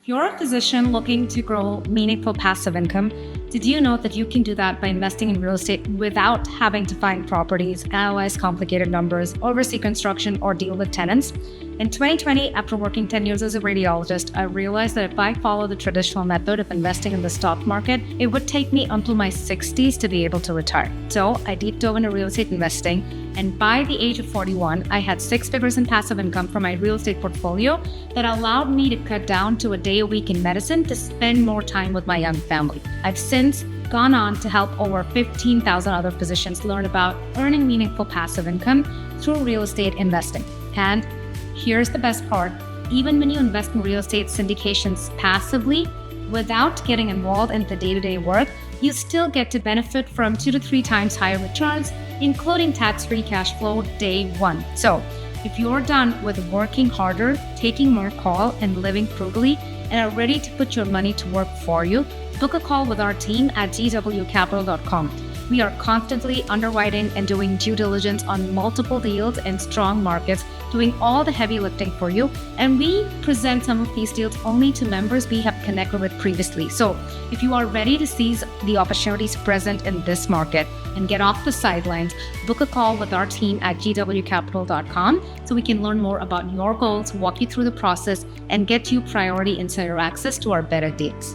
If you're a physician looking to grow meaningful passive income, did you know that you can do that by investing in real estate without having to find properties, analyze complicated numbers, oversee construction, or deal with tenants? In 2020, after working 10 years as a radiologist, I realized that if I followed the traditional method of investing in the stock market, it would take me until my 60s to be able to retire. So I deep dove into real estate investing, and by the age of 41, I had 6 figures in passive income from my real estate portfolio that allowed me to cut down to a day a week in medicine to spend more time with my young family. I've since gone on to help over 15,000 other physicians learn about earning meaningful passive income through real estate investing. And here's the best part: even when you invest in real estate syndications passively, without getting involved in the day-to-day work, you still get to benefit from 2 to 3 times higher returns, including tax-free cash flow day one. So if you're done with working harder, taking more call, and living frugally, and are ready to put your money to work for you, book a call with our team at gwcapital.com. We are constantly underwriting and doing due diligence on multiple deals in strong markets, doing all the heavy lifting for you. And we present some of these deals only to members we have connected with previously. So if you are ready to seize the opportunities present in this market and get off the sidelines, book a call with our team at gwcapital.com so we can learn more about your goals, walk you through the process, and get you priority insider access to our better deals.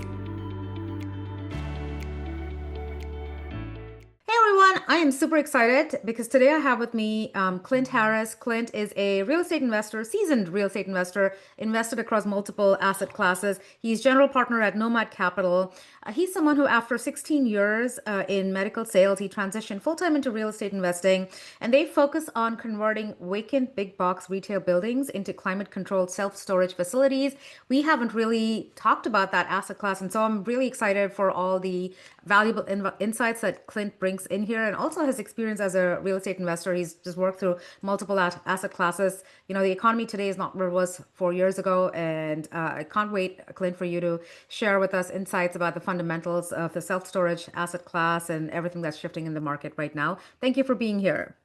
I am super excited because today I have with me Clint Harris. Clint is a real estate investor, seasoned real estate investor, invested across multiple asset classes. He's general partner at Nomad Capital. He's someone who, after 16 years in medical sales, he transitioned full-time into real estate investing, and they focus on converting vacant big box retail buildings into climate-controlled self-storage facilities. We haven't really talked about that asset class, and so I'm really excited for all the valuable insights that Clint brings in here, and also his experience as a real estate investor. He's just worked through multiple asset classes. You know, the economy today is not where it was 4 years ago, and I can't wait, Clint, for you to share with us insights about the fundamentals of the self-storage asset class and everything that's shifting in the market right now. Thank you for being here.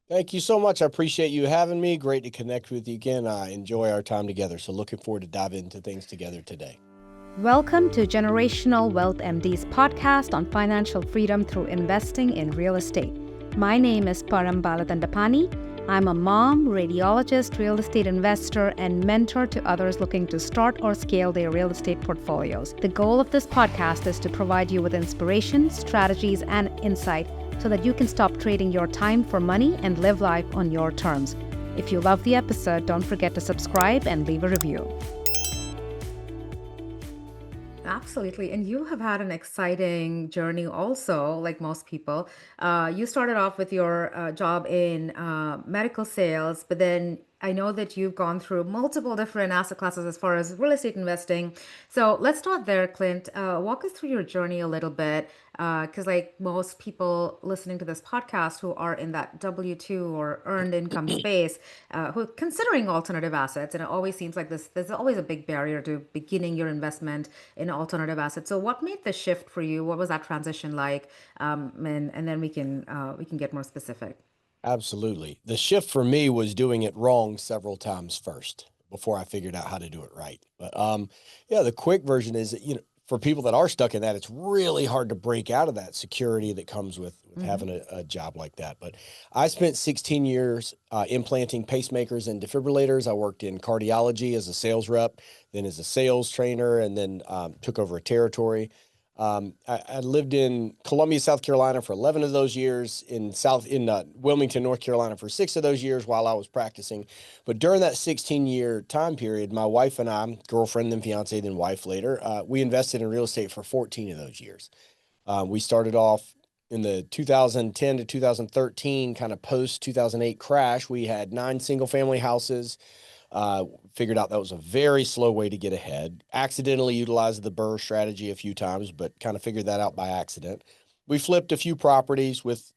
Thank you so much. I appreciate you having me. Great to connect with you again. I enjoy our time together. So looking forward to diving into things together today. Welcome to Generational Wealth MD's podcast on financial freedom through investing in real estate. My name is Param. I'm a mom, radiologist, real estate investor, and mentor to others looking to start or scale their real estate portfolios. The goal of this podcast is to provide you with inspiration, strategies, and insight so that you can stop trading your time for money and live life on your terms. If you love the episode, don't forget to subscribe and leave a review. Absolutely. And you have had an exciting journey also, like most people. You started off with your job in medical sales, but then I know that you've gone through multiple different asset classes as far as real estate investing. So let's start there, Clint. Walk us through your journey a little bit, because like most people listening to this podcast who are in that W-2 or earned income space, who are considering alternative assets, and it always seems like there's always a big barrier to beginning your investment in alternative assets. So what made the shift for you? What was that transition like? And then we can get more specific. Absolutely. The shift for me was doing it wrong several times first before I figured out how to do it right. But yeah, the quick version is that, for people that are stuck in that, it's really hard to break out of that security that comes with having a job like that. But I spent 16 years implanting pacemakers and defibrillators. I worked in cardiology as a sales rep, then as a sales trainer, and then took over a territory. I lived in Columbia, South Carolina for 11 of those years, in Wilmington, North Carolina for 6 of those years while I was practicing. But during that 16-year time period, my wife and I, girlfriend, then fiance, then wife later, we invested in real estate for 14 of those years. We started off in the 2010 to 2013 kind of post 2008 crash. We had 9 single family houses. Figured out that was a very slow way to get ahead. Accidentally utilized the BRRRR strategy a few times, but kind of figured that out by accident. We flipped a few properties with,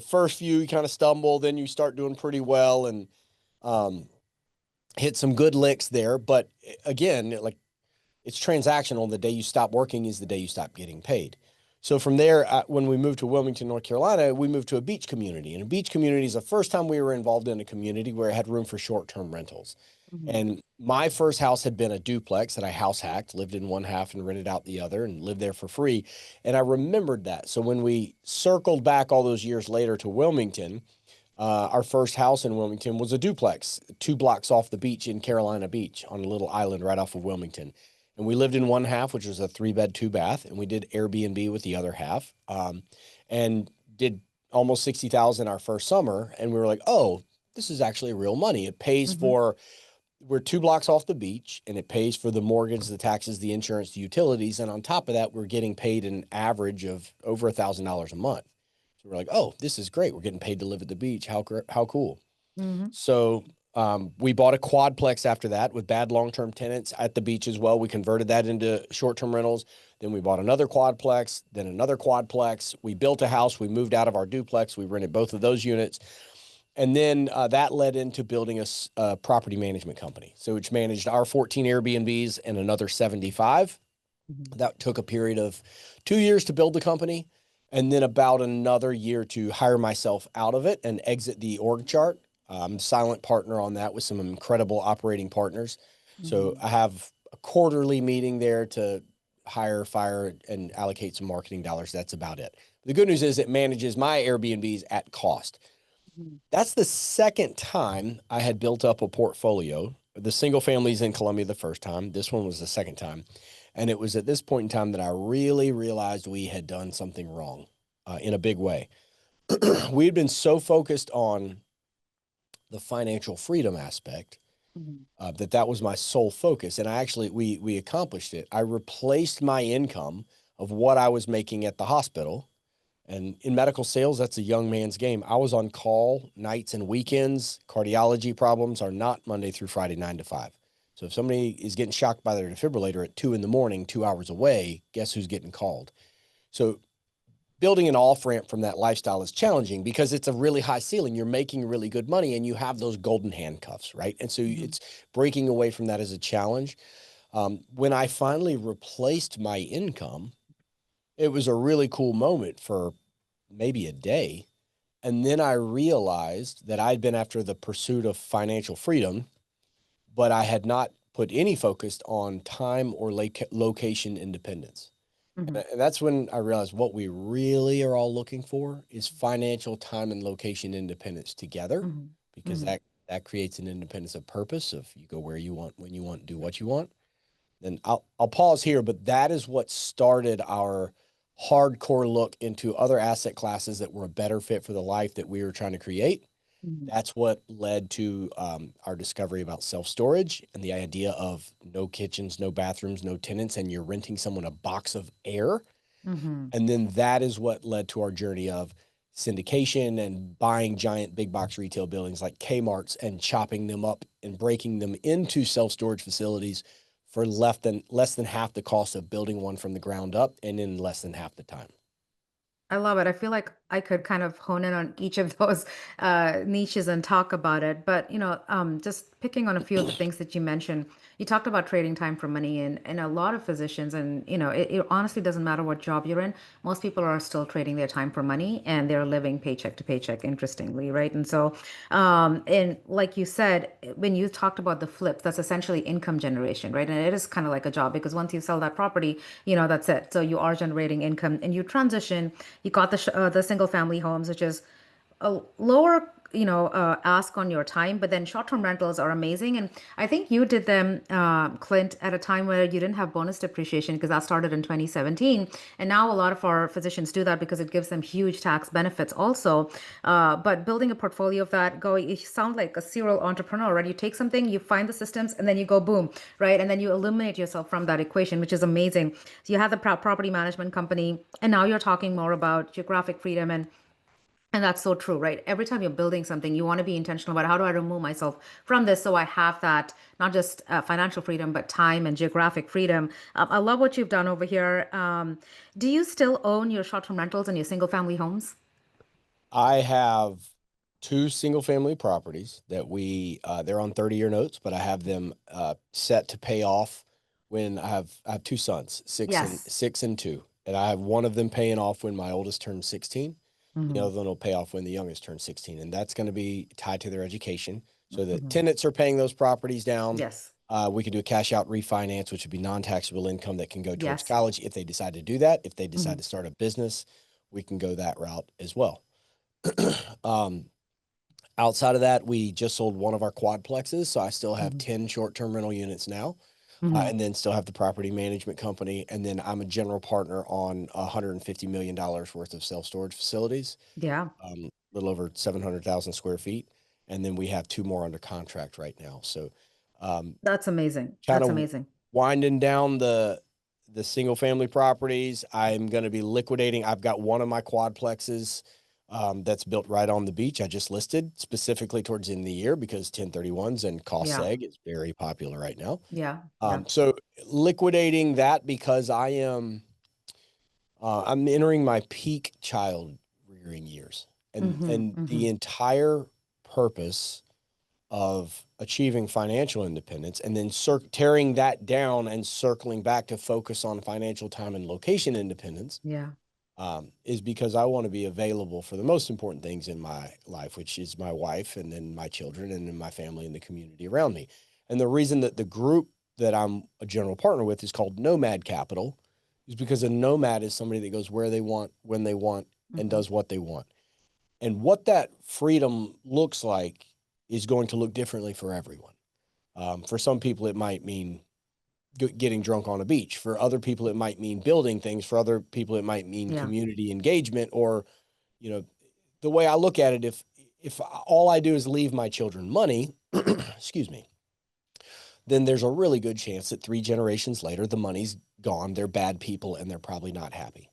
first few you kind of stumble, then you start doing pretty well and hit some good licks there. But again, it's transactional. The day you stop working is the day you stop getting paid. So from there, when we moved to Wilmington, North Carolina, we moved to a beach community. And a beach community is the first time we were involved in a community where it had room for short-term rentals. And my first house had been a duplex that I house hacked, lived in one half and rented out the other and lived there for free. And I remembered that. So when we circled back all those years later to Wilmington, our first house in Wilmington was a duplex, 2 blocks off the beach in Carolina Beach on a little island right off of Wilmington. And we lived in one half, which was a 3-bed, 2-bath, and we did Airbnb with the other half, and did almost 60,000 our first summer. And we were like, oh, this is actually real money. It pays for, we're 2 blocks off the beach, and it pays for the mortgage, the taxes, the insurance, the utilities. And on top of that, we're getting paid an average of over $1,000 a month. So we're like, oh, this is great. We're getting paid to live at the beach. How cool. So we bought a quadplex after that with bad long-term tenants at the beach as well. We converted that into short-term rentals. Then we bought another quadplex, then another quadplex. We built a house. We moved out of our duplex. We rented both of those units. And then that led into building a property management company, so which managed our 14 Airbnbs and another 75. That took a period of 2 years to build the company, and then about another year to hire myself out of it and exit the org chart. I'm silent partner on that with some incredible operating partners. So I have a quarterly meeting there to hire, fire, and allocate some marketing dollars. That's about it. The good news is it manages my Airbnbs at cost. That's the second time I had built up a portfolio. The single families in Columbia the first time. This one was the second time. And it was at this point in time that I really realized we had done something wrong in a big way. We had been so focused on the financial freedom aspect that was my sole focus. And we accomplished it. I replaced my income of what I was making at the hospital. And in medical sales, that's a young man's game. I was on call nights and weekends. Cardiology problems are not Monday through Friday, 9 to 5. So if somebody is getting shocked by their defibrillator at 2 a.m, 2 hours away, guess who's getting called? So building an off-ramp from that lifestyle is challenging because it's a really high ceiling. You're making really good money and you have those golden handcuffs, right? And so it's breaking away from that as a challenge. When I finally replaced my income, it was a really cool moment for maybe a day. And then I realized that I'd been after the pursuit of financial freedom, but I had not put any focus on time or location independence. And that's when I realized what we really are all looking for is financial time and location independence together, because that creates an independence of purpose. If you go where you want, when you want, do what you want. Then I'll pause here, but that is what started our hardcore look into other asset classes that were a better fit for the life that we were trying to create. That's what led to our discovery about self-storage and the idea of no kitchens, no bathrooms, no tenants, and you're renting someone a box of air. And then that is what led to our journey of syndication and buying giant big box retail buildings like Kmart's and chopping them up and breaking them into self-storage facilities for less than half the cost of building one from the ground up and in less than half the time. I love it. I feel like I could kind of hone in on each of those niches and talk about it. But, just picking on a few of the things that you mentioned, you talked about trading time for money, and a lot of physicians, and, it honestly doesn't matter what job you're in. Most people are still trading their time for money and they're living paycheck to paycheck, interestingly, right? And so, and like you said, when you talked about the flips, that's essentially income generation, right? And it is kind of like a job because once you sell that property, that's it. So you are generating income and you transition. You got the single family homes, which is a lower, ask on your time, but then short-term rentals are amazing. And I think you did them, Clint, at a time where you didn't have bonus depreciation because that started in 2017. And now a lot of our physicians do that because it gives them huge tax benefits also. But building a portfolio of that, you sound like a serial entrepreneur, right? You take something, you find the systems, and then you go boom, right? And then you eliminate yourself from that equation, which is amazing. So you have the property management company, and now you're talking more about geographic freedom and that's so true, right? Every time you're building something, you want to be intentional about how do I remove myself from this so I have that not just financial freedom, but time and geographic freedom. I love what you've done over here. Do you still own your short-term rentals and your single-family homes? I have 2 single family properties that they're on 30-year notes, but I have them set to pay off when I have 2 sons, 6 Yes. and 2. And I have one of them paying off when my oldest turns 16. Mhm. The other one will pay off when the youngest turns 16. And that's going to be tied to their education. So that Mhm. tenants are paying those properties down. Yes. We could do a cash out refinance, which would be non-taxable income that can go towards Yes. college if they decide to do that. If they decide Mhm. to start a business, we can go that route as well. Outside of that, we just sold one of our quadplexes. So I still have Mhm. 10 short-term rental units now. Mhm. And then still have the property management company. And then I'm a general partner on $150 million worth of self-storage facilities, Yeah. a little over 700,000 square feet. And then we have 2 more under contract right now. So That's amazing. kind That's of amazing. winding down the single family properties. I'm going to be liquidating. I've got one of my quadplexes that's built right on the beach. I just listed specifically towards the end of the year because 1031s and cost Yeah. seg is very popular right now. Yeah. Yeah. So liquidating that because I'm entering my peak child rearing years, and Mhm. the Mhm. entire purpose of achieving financial independence and then tearing that down and circling back to focus on financial time and location independence Yeah. is because I want to be available for the most important things in my life, which is my wife and then my children and then my family and the community around me. And the reason that the group that I'm a general partner with is called Nomad Capital is because a nomad is somebody that goes where they want, when they want, and Mhm. does what they want. And what that freedom looks like is going to look differently for everyone. For some people, it might mean getting drunk on a beach. For other people, it might mean building things. For other people, it might mean Yeah. community engagement. Or, you know, the way I look at it, if all I do is leave my children money, excuse me, then there's a really good chance that 3 generations later, the money's gone. They're bad people and they're probably not happy.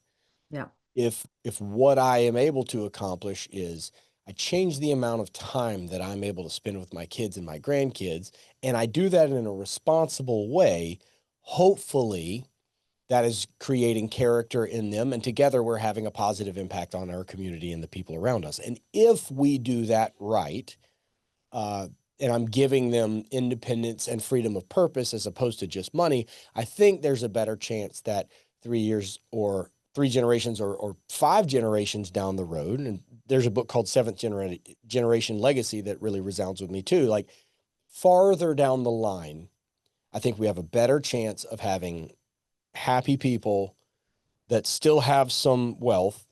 Yeah. If what I am able to accomplish is I change the amount of time that I'm able to spend with my kids and my grandkids, and I do that in a responsible way, hopefully that is creating character in them. And together we're having a positive impact on our community and the people around us. And if we do that right, uh, and I'm giving them independence and freedom of purpose as opposed to just money, I think there's a better chance that 3 years or 3 generations or 5 generations down the road, and there's a book called Generation Legacy that really resounds with me too. Like farther down the line, I think we have a better chance of having happy people that still have some wealth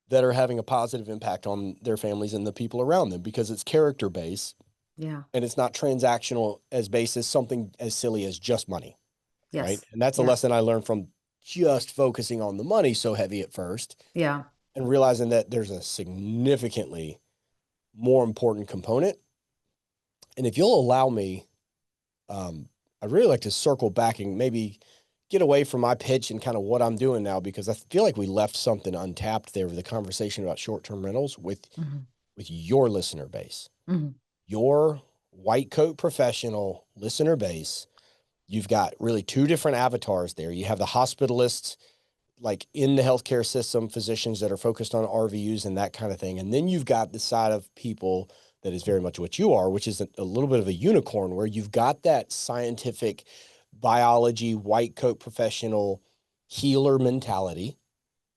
that are having a positive impact on their families and the people around them because it's character based Yeah. and it's not transactional as basis something as silly as just money, right? Yes. And that's a Yeah. lesson I learned from just focusing on the money so heavy at first Yeah. and realizing that there's a significantly more important component. And if you'll allow me, I'd really like to circle back and maybe get away from my pitch and kind of what I'm doing now, because I feel like we left something untapped there with the conversation about short-term rentals Mhm. with your listener base, Mhm. your white coat professional listener base. You've got really 2 different avatars there. You have the hospitalists, like in the healthcare system, physicians that are focused on RVUs and that kind of thing. And then you've got the side of people that is very much what you are, which is a little bit of a unicorn, where you've got that scientific biology, white coat professional healer mentality,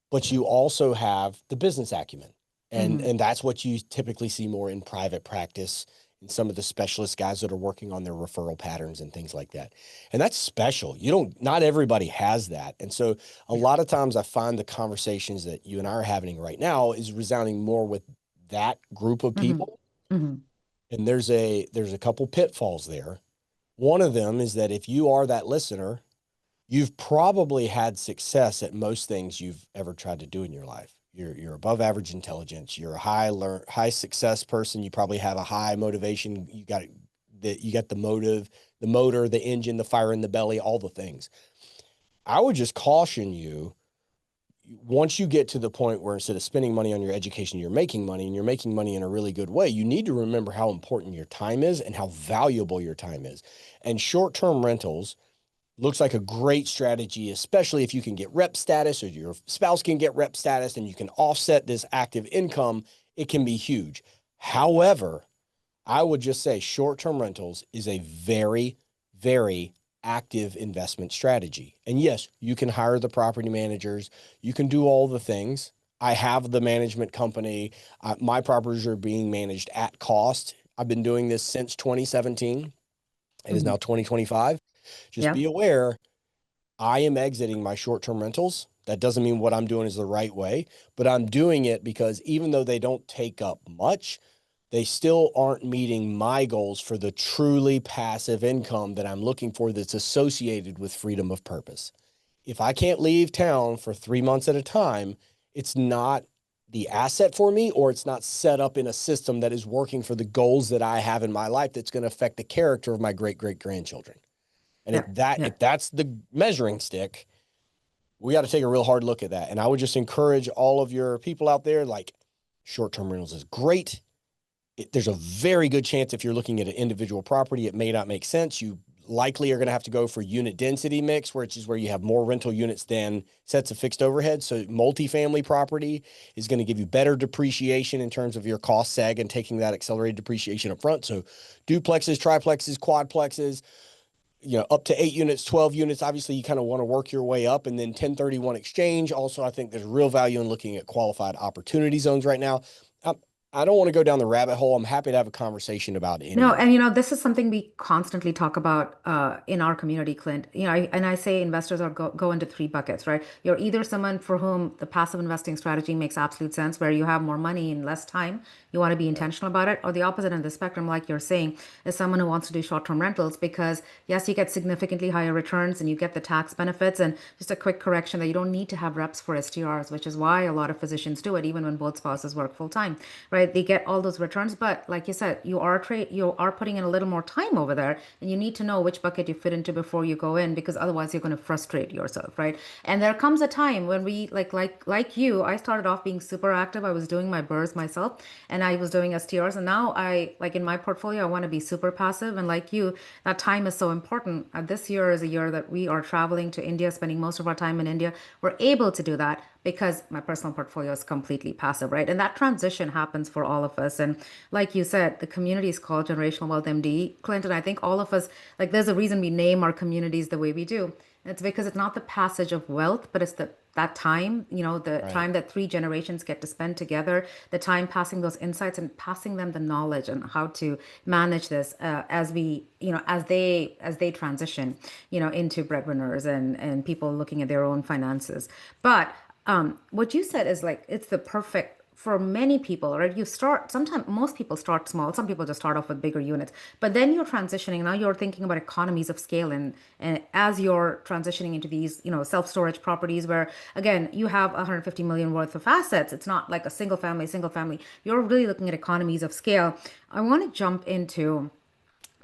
but you also have the business acumen. And Mhm. that's what you typically see more in private practice and some of the specialist guys that are working on their referral patterns and things like that. And that's special. Not everybody has that. And so a lot of times I find the conversations that you and I are having right now is resounding more with that group of Mhm. people. Mhm. And there's a couple pitfalls there. One of them is that if you are that listener, you've probably had success at most things you've ever tried to do in your life. You're above average intelligence. You're a high success person. You probably have a high motivation. You got the motive, the motor, the engine, the fire in the belly, all the things. I would just caution you, once you get to the point where instead of spending money on your education, you're making money, and you're making money in a really good way, you need to remember how important your time is and how valuable your time is. And short-term rentals looks like a great strategy, especially if you can get rep status or your spouse can get rep status and you can offset this active income. It can be huge. However, I would just say short-term rentals is a very, very active investment strategy. And yes, you can hire the property managers. You can do all the things. I have the management company. My properties are being managed at cost. I've been doing this since 2017. It is now 2025. Just be aware, I am exiting my short-term rentals. That doesn't mean what I'm doing is the right way, but I'm doing it because even though they don't take up much, they still aren't meeting my goals for the truly passive income that I'm looking for that's associated with freedom of purpose. If I can't leave town for 3 months at a time, it's not the asset for me, or it's not set up in a system that is working for the goals that I have in my life that's going to affect the character of my great-great-grandchildren. And if that's the measuring stick, we got to take a real hard look at that. And I would just encourage all of your people out there, like, short-term rentals is great. There's a very good chance if you're looking at an individual property, it may not make sense. You likely are going to have to go for unit density mix, which is where you have more rental units than sets of fixed overhead. So multifamily property is going to give you better depreciation in terms of your cost seg and taking that accelerated depreciation up front. So duplexes, triplexes, quadplexes, up to 8 units, 12 units. Obviously, you kind of want to work your way up, and then 1031 exchange. Also, I think there's real value in looking at qualified opportunity zones right now. I don't want to go down the rabbit hole. I'm happy to have a conversation about it. No, and this is something we constantly talk about in our community, Clint. I say investors go into 3 buckets, right? You're either someone for whom the passive investing strategy makes absolute sense, where you have more money in less time, you want to be intentional about it, or the opposite end of the spectrum, like you're saying, is someone who wants to do short-term rentals because yes, you get significantly higher returns and you get the tax benefits. And just a quick correction that you don't need to have reps for STRs, which is why a lot of physicians do it, even when both spouses work full time, right? They get all those returns, but like you said, you are putting in a little more time over there, and you need to know which bucket you fit into before you go in, because otherwise you're going to frustrate yourself, right? And there comes a time when we like you, I started off being super active. I was doing my burrs myself, and I was doing STRs, and now I like in my portfolio, I want to be super passive. And like you, that time is so important. This year is a year that we are traveling to India, spending most of our time in India. We're able to do that because my personal portfolio is completely passive, right? And that transition happens for all of us. And like you said, the community is called Generational Wealth MD. Clinton, I think all of us, like, there's a reason we name our communities the way we do. And it's because it's not the passage of wealth, but it's that time, the time that 3 generations get to spend together, the time passing those insights and passing them the knowledge on how to manage this as they transition, into breadwinners and people looking at their own finances. But what you said is like, it's the perfect for many people, right? Sometimes most people start small. Some people just start off with bigger units, but then you're transitioning. Now you're thinking about economies of scale. And as you're transitioning into these, self-storage properties where, again, you have 150 million worth of assets. It's not like a single family. You're really looking at economies of scale. I want to jump into,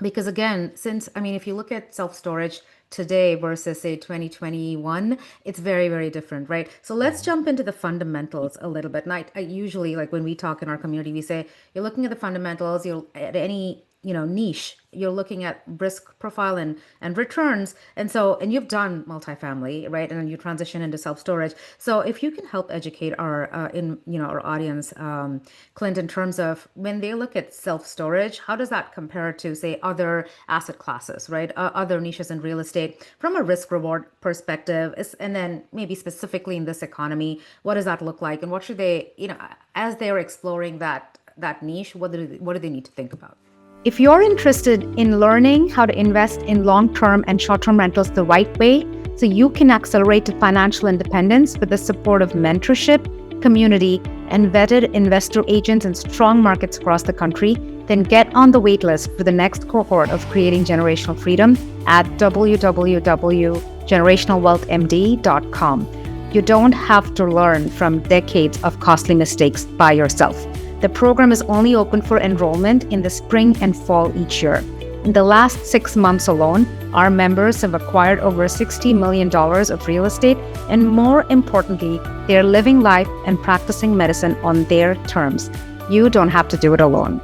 because again, if you look at self-storage today versus say 2021, it's very, very different, right? So let's jump into the fundamentals a little bit. And I usually, like when we talk in our community, we say, you're looking at the fundamentals, you're at any, niche, you're looking at risk profile and returns. And you've done multifamily, right? And then you transition into self-storage. So if you can help educate our audience, Clint, in terms of when they look at self-storage, how does that compare to say other asset classes, right? Other niches in real estate from a risk reward perspective, and then maybe specifically in this economy, what does that look like? And what should they, as they're exploring that niche, what do they need to think about? If you're interested in learning how to invest in long-term and short-term rentals the right way, so you can accelerate to financial independence with the support of mentorship, community, and vetted investor agents in strong markets across the country, then get on the waitlist for the next cohort of Creating Generational Freedom at www.generationalwealthmd.com. You don't have to learn from decades of costly mistakes by yourself. The program is only open for enrollment in the spring and fall each year. In the last 6 months alone, our members have acquired over $60 million of real estate, and more importantly, they're living life and practicing medicine on their terms. You don't have to do it alone.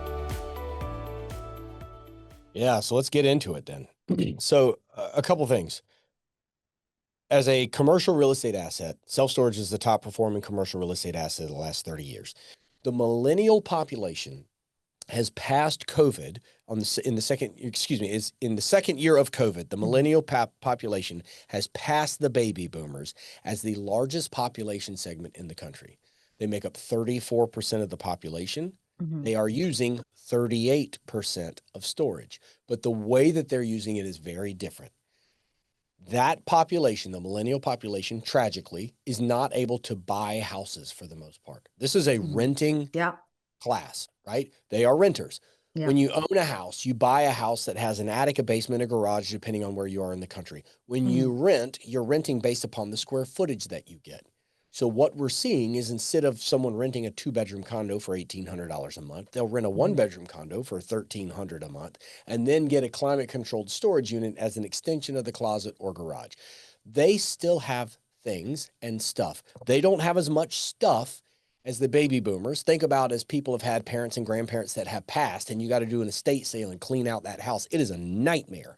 Yeah, so let's get into it then. So a couple things. As a commercial real estate asset, self-storage is the top performing commercial real estate asset of the last 30 years. The millennial population has passed COVID in the second year of COVID. The millennial population has passed the baby boomers as the largest population segment in the country. They make up 34% of the population. They are using 38% of storage, but the way that they're using it is very different. That population, the millennial population, tragically, is not able to buy houses for the most part. This is a renting class, right? They are renters. When you own a house, you buy a house that has an attic, a basement, a garage, depending on where you are in the country. When you rent, you're renting based upon the square footage that you get. So what we're seeing is instead of someone renting a 2-bedroom condo for $1,800 a month, they'll rent a 1-bedroom condo for $1,300 a month and then get a climate-controlled storage unit as an extension of the closet or garage. They still have things and stuff. They don't have as much stuff as the baby boomers. Think about as people have had parents and grandparents that have passed and you got to do an estate sale and clean out that house. It is a nightmare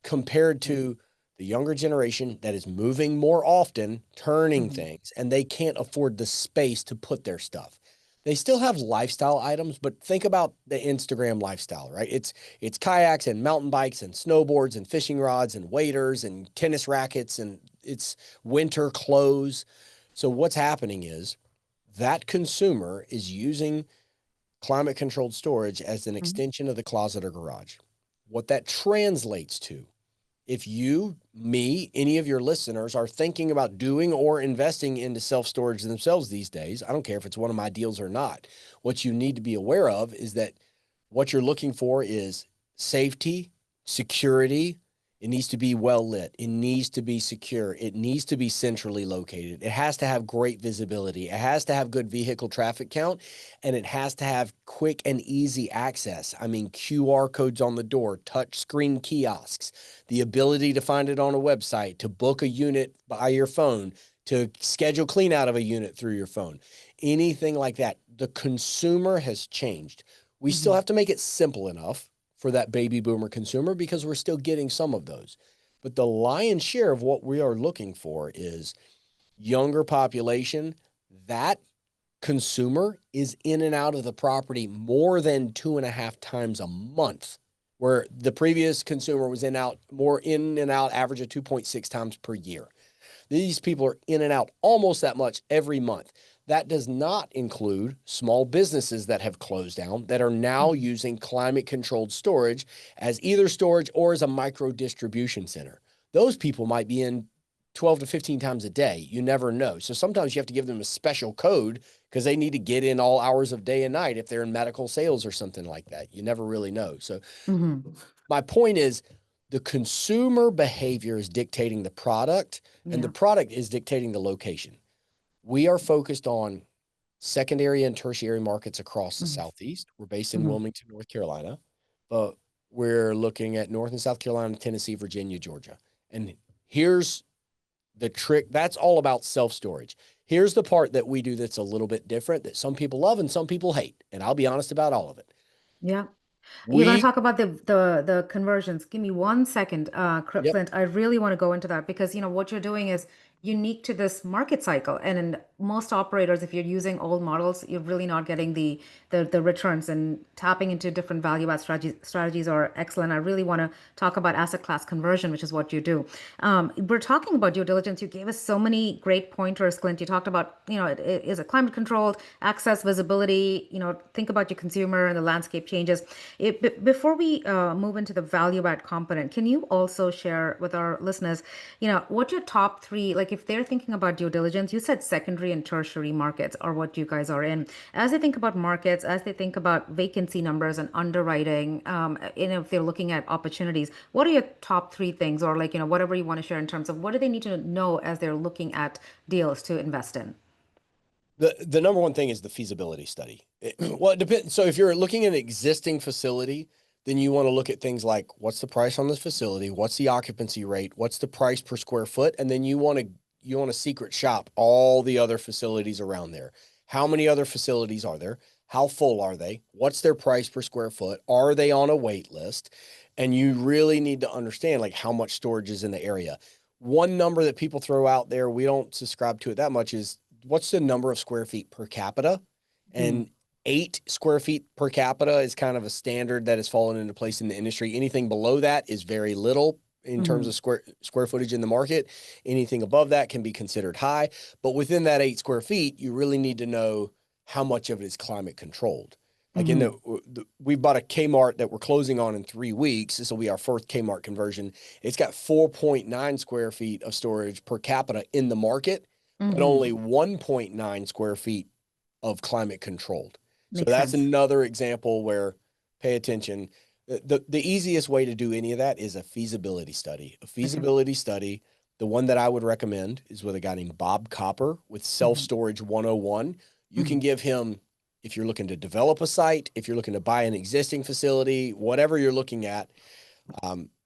compared to the younger generation that is moving more often, turning things, and they can't afford the space to put their stuff. They still have lifestyle items, but think about the Instagram lifestyle, right? It's kayaks and mountain bikes and snowboards and fishing rods and waders and tennis rackets and it's winter clothes. So what's happening is that consumer is using climate controlled storage as an extension of the closet or garage. What that translates to, if you, me, any of your listeners are thinking about doing or investing into self-storage themselves these days, I don't care if it's one of my deals or not, what you need to be aware of is that what you're looking for is safety, security. It needs to be well lit. It needs to be secure. It needs to be centrally located. It has to have great visibility. It has to have good vehicle traffic count, and it has to have quick and easy access. I mean, QR codes on the door, touch screen kiosks, the ability to find it on a website, to book a unit by your phone, to schedule clean out of a unit through your phone, anything like that. The consumer has changed. We still have to make it simple enough for that baby boomer consumer because we're still getting some of those. But the lion's share of what we are looking for is younger population. That consumer is in and out of the property more than 2.5 times a month, where the previous consumer was in and out average of 2.6 times per year. These people are in and out almost that much every month. That does not include small businesses that have closed down that are now using climate-controlled storage as either storage or as a micro distribution center. Those people might be in 12 to 15 times a day. You never know. So sometimes you have to give them a special code because they need to get in all hours of day and night if they're in medical sales or something like that. You never really know. So my point is the consumer behavior is dictating the product and the product is dictating the location. We are focused on secondary and tertiary markets across the Southeast. We're based in Wilmington, North Carolina, but we're looking at North and South Carolina, Tennessee, Virginia, Georgia. And here's the trick. That's all about self-storage. Here's the part that we do that's a little bit different that some people love and some people hate. And I'll be honest about all of it. Yeah. You're going to talk about the conversions. Give me 1 second, Clint. I really want to go into that because what you're doing is unique to this market cycle. And in most operators, if you're using old models, you're really not getting the returns, and tapping into different value add strategies are excellent. I really want to talk about asset class conversion, which is what you do. We're talking about due diligence. You gave us so many great pointers, Clint. You talked about, is it climate controlled, access, visibility, think about your consumer and the landscape changes. Before we move into the value add component, can you also share with our listeners, what your top three, like if they're thinking about due diligence, you said secondary and tertiary markets are what you guys are in. As they think about markets, as they think about vacancy numbers and underwriting, if they're looking at opportunities, what are your top three things, or whatever you want to share in terms of what do they need to know as they're looking at deals to invest in? The number one thing is the feasibility study. Well, it depends. So if you're looking at an existing facility, then you want to look at things like what's the price on this facility, what's the occupancy rate, what's the price per square foot, and then you want to secret shop all the other facilities around there. How many other facilities are there? How full are they? What's their price per square foot? Are they on a wait list? And you really need to understand how much storage is in the area. One number that people throw out there, we don't subscribe to it that much, is what's the number of square feet per capita? And 8 square feet per capita is kind of a standard that has fallen into place in the industry. Anything below that is very little in terms of square footage in the market. Anything above that can be considered high, but within that 8 square feet, you really need to know how much of it is climate controlled. Like we bought a Kmart that we're closing on in 3 weeks. This will be our first Kmart conversion. It's got 4.9 square feet of storage per capita in the market, but only 1.9 square feet of climate controlled. So that's another example where pay attention. The easiest way to do any of that is a feasibility study. A feasibility study, the one that I would recommend is with a guy named Bob Copper with Self-Storage 101. You can give him, if you're looking to develop a site, if you're looking to buy an existing facility, whatever you're looking at,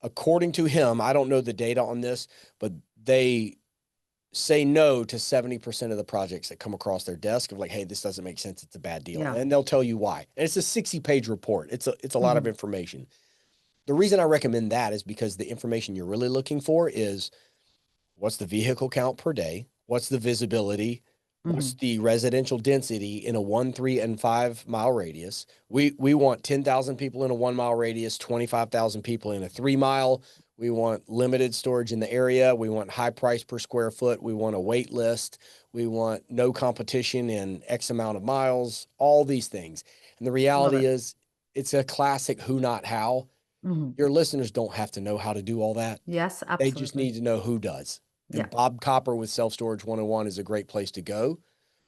according to him, I don't know the data on this, but they say no to 70% of the projects that come across their desk of like, hey, this doesn't make sense. It's a bad deal. And they'll tell you why. And it's a 60-page report. It's a lot of information. The reason I recommend that is because the information you're really looking for is what's the vehicle count per day? What's the visibility? What's the residential density in a 1, 3, and 5 mile radius? We want 10,000 people in a 1 mile radius, 25,000 people in a 3 mile. We want limited storage in the area. We want high price per square foot. We want a wait list. We want no competition in X amount of miles, all these things. And the reality is it's a classic who, not how. Your listeners don't have to know how to do all that. Yes, absolutely. They just need to know who does. And Bob Copper with Self-Storage 101 is a great place to go.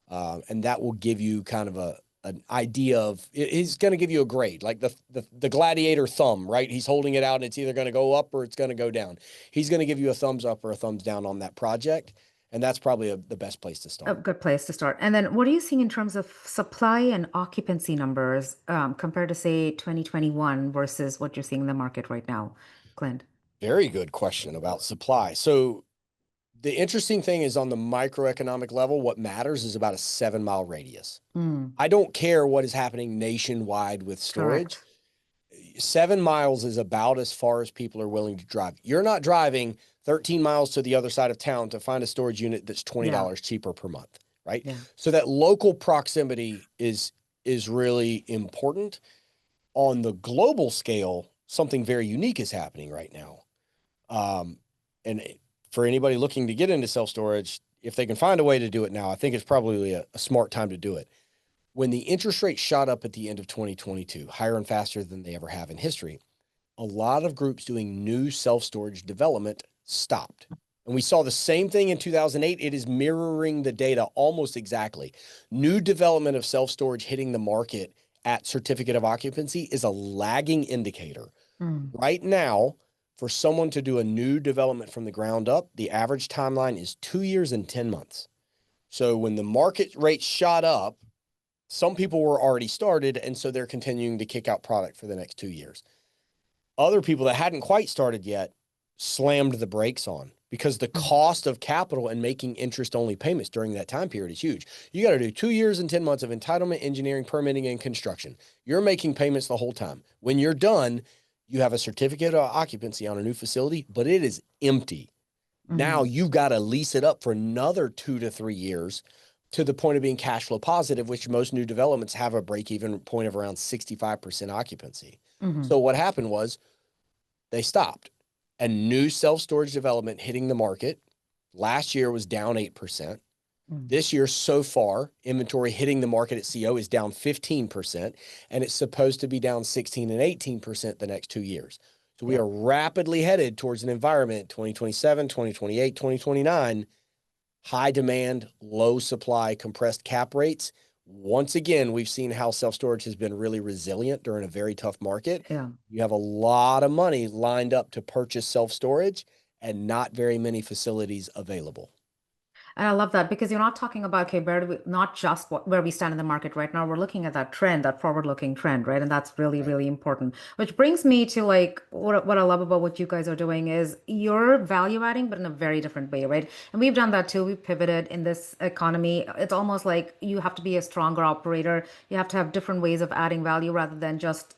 And that will give you kind of an idea of, he's going to give you a grade, like the gladiator thumb, right? He's holding it out and it's either going to go up or it's going to go down. He's going to give you a thumbs up or a thumbs down on that project. And that's probably the best place to start. A good place to start. And then what are you seeing in terms of supply and occupancy numbers compared to, say, 2021 versus what you're seeing in the market right now, Clint? Very good question about supply. So the interesting thing is on the microeconomic level, what matters is about a 7 mile radius. I don't care what is happening nationwide with storage. Correct. 7 miles is about as far as people are willing to drive. You're not driving 13 miles to the other side of town to find a storage unit that's $20 cheaper per month, right? So that local proximity is really important. On the global scale, something very unique is happening right now. And for anybody looking to get into self-storage, if they can find a way to do it now, I think it's probably a smart time to do it. When the interest rate shot up at the end of 2022, higher and faster than they ever have in history, a lot of groups doing new self-storage development stopped. And we saw the same thing in 2008. It is mirroring the data almost exactly. New development of self-storage hitting the market at certificate of occupancy is a lagging indicator. Right now, for someone to do a new development from the ground up, the average timeline is 2 years and 10 months. So when the market rate shot up, some people were already started, and so they're continuing to kick out product for the next 2 years. Other people that hadn't quite started yet slammed the brakes on because the cost of capital and making interest-only payments during that time period is huge. You got to do 2 years and 10 months of entitlement, engineering, permitting, and construction. You're making payments the whole time. When you're done, you have a certificate of occupancy on a new facility, but it is empty. Now you've got to lease it up for another 2 to 3 years to the point of being cash flow positive, which most new developments have a break-even point of around 65% occupancy. So what happened was they stopped. And new self-storage development hitting the market last year was down 8%. This year, so far, inventory hitting the market at CO is down 15%, and it's supposed to be down 16 and 18% the next 2 years. So we are rapidly headed towards an environment, 2027, 2028, 2029, high demand, low supply, compressed cap rates. Once again, we've seen how self-storage has been really resilient during a very tough market. You have a lot of money lined up to purchase self-storage and not very many facilities available. And I love that because you're not talking about, okay, not just where we stand in the market right now. We're looking at that trend, that forward-looking trend, right? And that's really, really important. Which brings me to like what I love about what you guys are doing is you're value adding, but in a very different way, right? And we've done that too. We've pivoted in this economy. It's almost like you have to be a stronger operator. You have to have different ways of adding value rather than just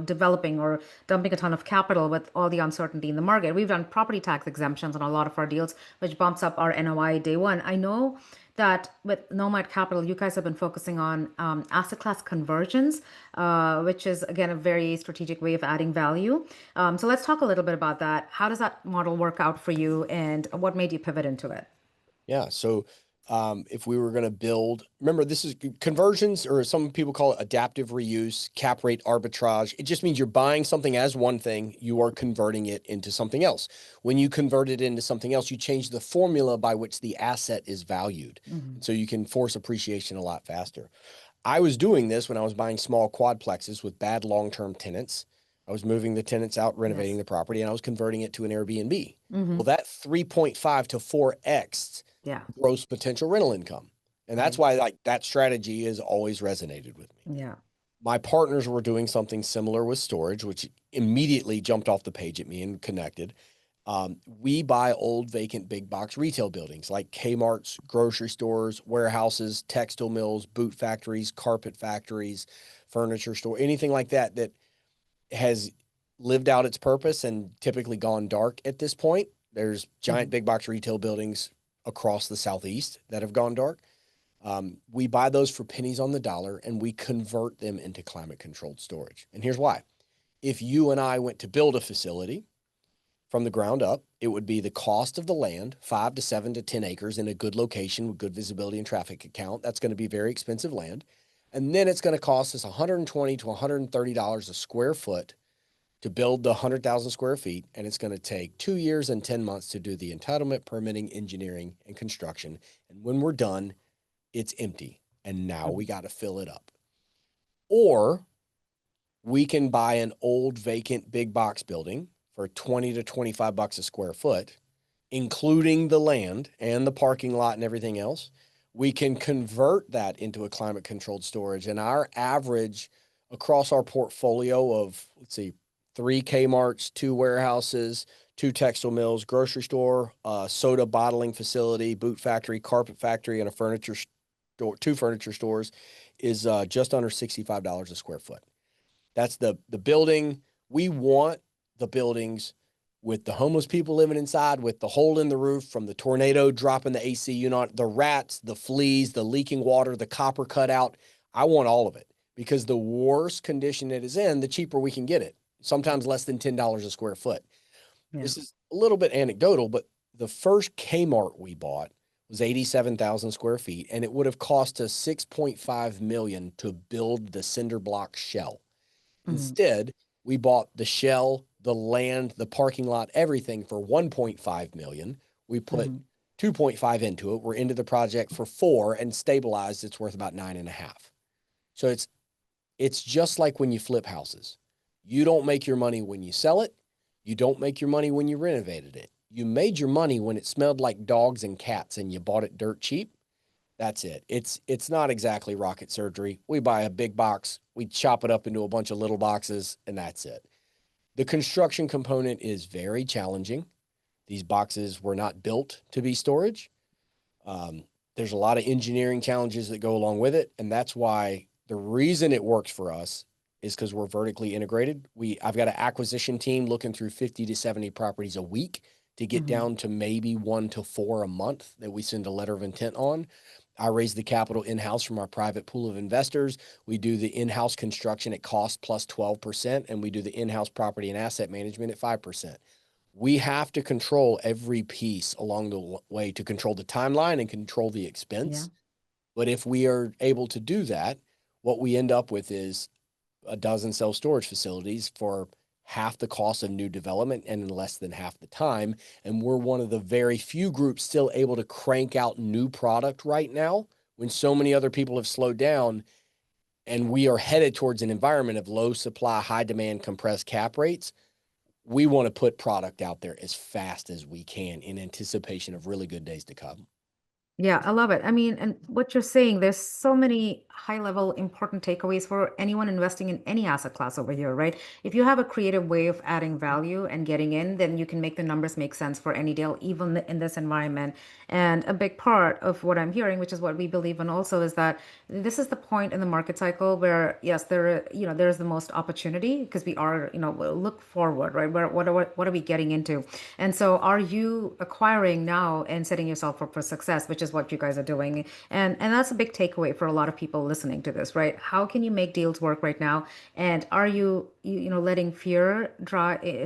developing or dumping a ton of capital with all the uncertainty in the market. We've done property tax exemptions on a lot of our deals, which bumps up our NOI day one. I know that with Nomad Capital, you guys have been focusing on asset class conversions, which is, again, a very strategic way of adding value. So let's talk a little bit about that. How does that model work out for you, and what made you pivot into it? Yeah. So if we were going to build, remember, this is conversions, or some people call it adaptive reuse, cap rate arbitrage. It just means you're buying something as one thing, you are converting it into something else. When you convert it into something else, you change the formula by which the asset is valued. Mm-hmm. So you can force appreciation a lot faster. I was doing this when I was buying small quadplexes with bad long-term tenants. I was moving the tenants out, renovating Yes. the property, and I was converting it to an Airbnb. Mm-hmm. Well, that 3.5 to 4x Yeah. gross potential rental income. And that's Right. why like that strategy has always resonated with me. Yeah. My partners were doing something similar with storage, which immediately jumped off the page at me and connected. We buy old vacant big box retail buildings like Kmart's, grocery stores, warehouses, textile mills, boot factories, carpet factories, furniture store, anything like that that has lived out its purpose and typically gone dark at this point. There's giant big box retail buildings across the Southeast that have gone dark. We buy those for pennies on the dollar and we convert them into climate controlled storage. And here's why. If you and I went to build a facility from the ground up, it would be the cost of the land, 5 to 7 to 10 acres in a good location with good visibility and traffic account. That's going to be very expensive land. And then it's going to cost us $120 to $130 a square foot to build the 100,000 square feet. And it's going to take 2 years and 10 months to do the entitlement, permitting, engineering, and construction. And when we're done, it's empty. And now we got to fill it up. Or we can buy an old vacant big box building for 20 to 25 bucks a square foot, including the land and the parking lot and everything else. We can convert that into a climate controlled storage. And our average across our portfolio of, let's see, 3 Kmarts, 2 warehouses, 2 textile mills, grocery store, soda bottling facility, boot factory, carpet factory, and a furniture store, 2 furniture stores is just under $65 a square foot. That's the building. We want the buildings with the homeless people living inside, with the hole in the roof from the tornado dropping the AC unit, the rats, the fleas, the leaking water, the copper cutout. I want all of it because the worse condition it is in, the cheaper we can get it. Sometimes less than $10 a square foot. Yeah. This is a little bit anecdotal, but the first Kmart we bought was 87,000 square feet, and it would have cost us $6.5 million to build the cinder block shell. Instead, we bought the shell, the land, the parking lot, everything for $1.5 million. We put 2.5 into it. We're into the project for 4 and stabilized. It's worth about 9.5. So it's just like when you flip houses. You don't make your money when you sell it. You don't make your money when you renovated it. You made your money when it smelled like dogs and cats and you bought it dirt cheap. That's it. It's not exactly rocket surgery. We buy a big box, we chop it up into a bunch of little boxes, and that's it. The construction component is very challenging. These boxes were not built to be storage. There's a lot of engineering challenges that go along with it, and that's why the reason it works for us is because we're vertically integrated. I've got an acquisition team looking through 50 to 70 properties a week to get down to maybe 1 to 4 a month that we send a letter of intent on. I raise the capital in-house from our private pool of investors. We do the in-house construction at cost plus 12%, and we do the in-house property and asset management at 5%. We have to control every piece along the way to control the timeline and control the expense. Yeah. But if we are able to do that, what we end up with is a dozen self-storage facilities for half the cost of new development and in less than half the time. And we're one of the very few groups still able to crank out new product right now when so many other people have slowed down, and we are headed towards an environment of low supply, high demand, compressed cap rates. We want to put product out there as fast as we can in anticipation of really good days to come. Yeah, I love it. I mean, and what you're saying, there's so many high level important takeaways for anyone investing in any asset class over here, right? If you have a creative way of adding value and getting in, then you can make the numbers make sense for any deal, even in this environment. And a big part of what I'm hearing, which is what we believe in also, is that this is the point in the market cycle where, yes, there's the most opportunity because we are, we'll look forward, right? What are we getting into? And so are you acquiring now and setting yourself up for success, which is is what you guys are doing. And that's a big takeaway for a lot of people listening to this, right? How can you make deals work right now? And are you know, letting fear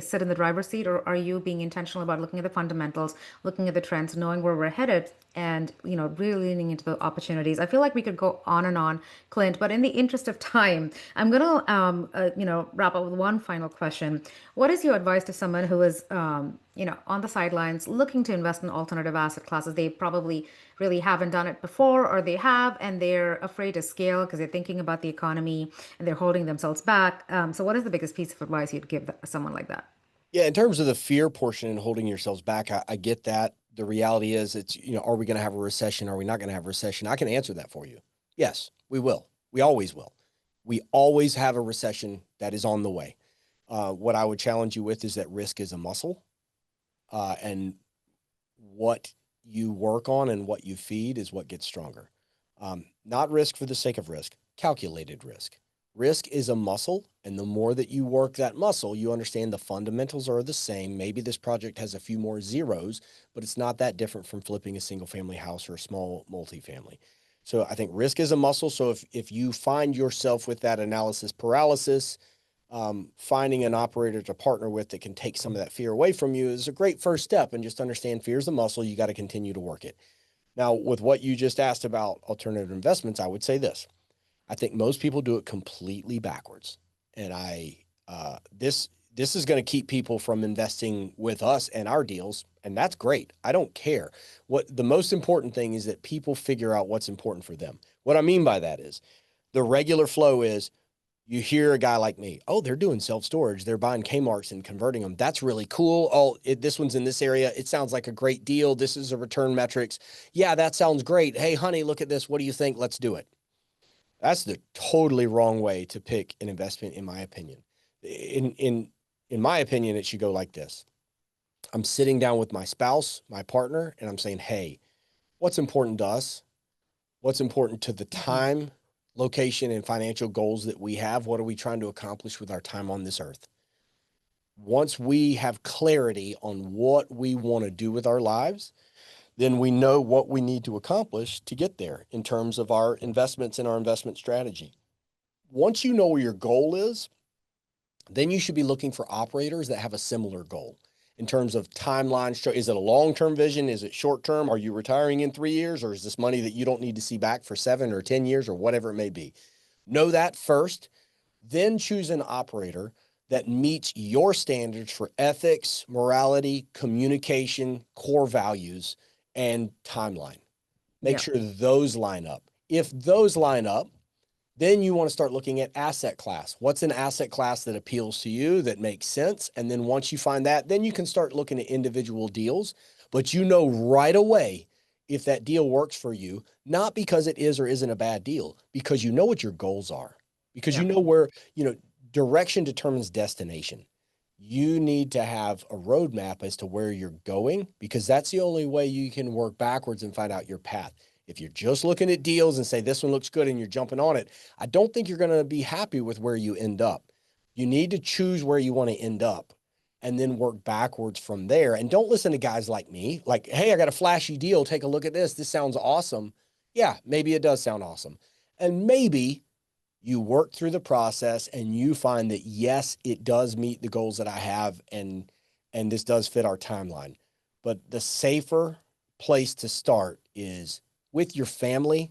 sit in the driver's seat, or are you being intentional about looking at the fundamentals, looking at the trends, knowing where we're headed, and you know, really leaning into the opportunities? I feel like we could go on and on, Clint, but in the interest of time, I'm gonna you know, wrap up with one final question. What is your advice to someone who is you know, on the sidelines looking to invest in alternative asset classes? They probably really haven't done it before, or they have and they're afraid to scale because they're thinking about the economy and they're holding themselves back. So what is the biggest piece of advice you'd give someone like that? Yeah, in terms of the fear portion and holding yourselves back, I get that. The reality is it's, you know, are we going to have a recession? Are we not going to have a recession? I can answer that for you. Yes, we will. We always will. We always have a recession that is on the way. What I would challenge you with is that risk is a muscle, and what you work on and what you feed is what gets stronger. Not risk for the sake of risk, calculated risk. Risk is a muscle, and the more that you work that muscle, you understand the fundamentals are the same. Maybe this project has a few more zeros, but it's not that different from flipping a single family house or a small multifamily. So I think risk is a muscle. So if you find yourself with that analysis paralysis, finding an operator to partner with that can take some of that fear away from you is a great first step. And just understand fear is a muscle. You got to continue to work it. Now, with what you just asked about alternative investments, I would say this. I think most people do it completely backwards. And this is going to keep people from investing with us and our deals. And that's great. I don't care. What the most important thing is that people figure out what's important for them. What I mean by that is the regular flow is you hear a guy like me, oh, they're doing self-storage. They're buying Kmarts and converting them. That's really cool. Oh, this one's in this area. It sounds like a great deal. This is a return metrics. Yeah, that sounds great. Hey, honey, look at this. What do you think? Let's do it. That's the totally wrong way to pick an investment, in my opinion. In my opinion, it should go like this. I'm sitting down with my spouse, my partner, and I'm saying, hey, what's important to us? What's important to the time, location, and financial goals that we have? What are we trying to accomplish with our time on this earth? Once we have clarity on what we want to do with our lives, then we know what we need to accomplish to get there in terms of our investments and our investment strategy. Once you know where your goal is, then you should be looking for operators that have a similar goal in terms of timeline. Is it a long-term vision? Is it short-term? Are you retiring in 3 years, or is this money that you don't need to see back for 7 or 10 years or whatever it may be? Know that first, then choose an operator that meets your standards for ethics, morality, communication, core values, and timeline. Make sure those line up. If those line up, then you want to start looking at asset class. What's an asset class that appeals to you, that makes sense? And then once you find that, then you can start looking at individual deals. But you know right away if that deal works for you, not because it is or isn't a bad deal, because you know what your goals are, because you know where, you know, direction determines destination. You need to have a roadmap as to where you're going, because that's the only way you can work backwards and find out your path. If you're just looking at deals and say, this one looks good, and you're jumping on it, I don't think you're going to be happy with where you end up. You need to choose where you want to end up and then work backwards from there. And don't listen to guys like me, like, hey, I got a flashy deal. Take a look at this. This sounds awesome. Yeah, maybe it does sound awesome. And maybe you work through the process and you find that, yes, it does meet the goals that I have, and this does fit our timeline. But the safer place to start is with your family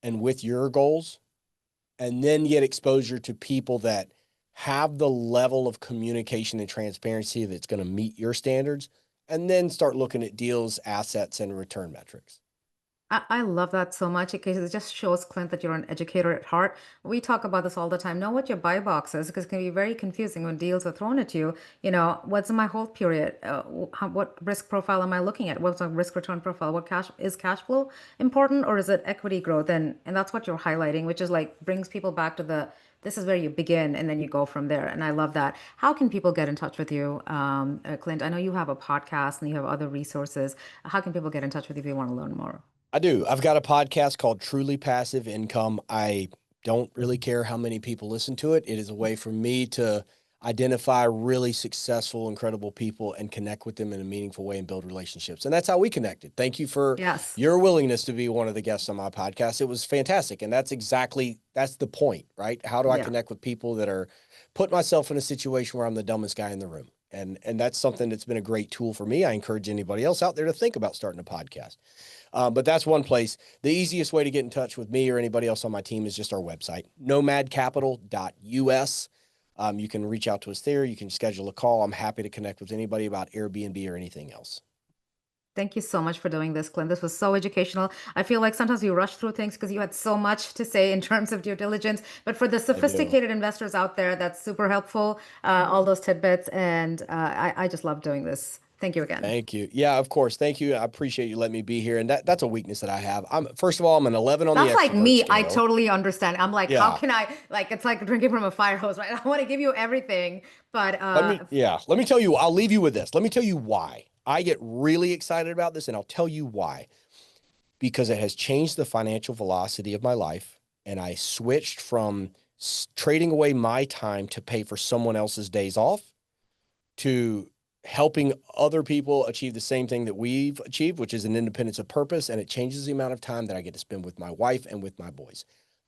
and with your goals, and then get exposure to people that have the level of communication and transparency that's going to meet your standards, and then start looking at deals, assets, and return metrics. I love that so much because it just shows, Clint, that you're an educator at heart. We talk about this all the time. Know what your buy box is, because it can be very confusing when deals are thrown at you. You know, what's in my hold period? What risk profile am I looking at? What's my risk return profile? What cash flow important, or is it equity growth? And that's what you're highlighting, which is like brings people back to this is where you begin and then you go from there. And I love that. How can people get in touch with you, Clint? I know you have a podcast and you have other resources. How can people get in touch with you if they want to learn more? I do. I've got a podcast called Truly Passive Income. I don't really care how many people listen to it. It is a way for me to identify really successful, incredible people and connect with them in a meaningful way and build relationships. And that's how we connected. Thank you for Yes. your willingness to be one of the guests on my podcast. It was fantastic. And that's the point, right? How do I connect with people that are put myself in a situation where I'm the dumbest guy in the room? And that's something that's been a great tool for me. I encourage anybody else out there to think about starting a podcast. But that's one place. The easiest way to get in touch with me or anybody else on my team is just our website, nomadcapital.us. You can reach out to us there. You can schedule a call. I'm happy to connect with anybody about Airbnb or anything else. Thank you so much for doing this, Clint. This was so educational. I feel like sometimes we rush through things because you had so much to say in terms of due diligence. But for the sophisticated investors out there, that's super helpful, all those tidbits. And I just love doing this. Thank you again. Thank you. Yeah, of course. Thank you. I appreciate you letting me be here. And that's a weakness that I have. First of all, I'm an 11 on the That's like me. extrovert I scale. totally understand. I'm like, how Yeah. can I, like, it's like drinking from a fire hose, right? I want to give you everything, but Let me tell you, I'll leave you with this. Let me tell you why I get really excited about this, and I'll tell you why. Because it has changed the financial velocity of my life, and I switched from trading away my time to pay for someone else's days off to helping other people achieve the same thing that we've achieved, which is an independence of purpose. And it changes the amount of time that I get to spend with my wife and with my boys.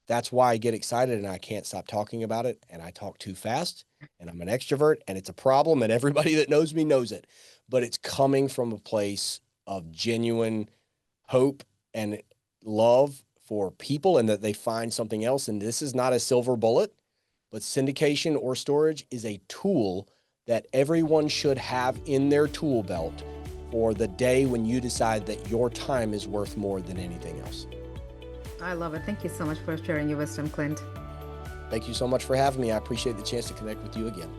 That's why I get excited and I can't stop talking about it. And I talk too fast and I'm an extrovert and it's a problem. And everybody that knows me knows it, but it's coming from a place of genuine hope and love for people and that they find something else. And this is not a silver bullet, but syndication or storage is a tool that everyone should have in their tool belt for the day when you decide that your time is worth more than anything else. I love it. Thank you so much for sharing your wisdom, Clint. Thank you so much for having me. I appreciate the chance to connect with you again.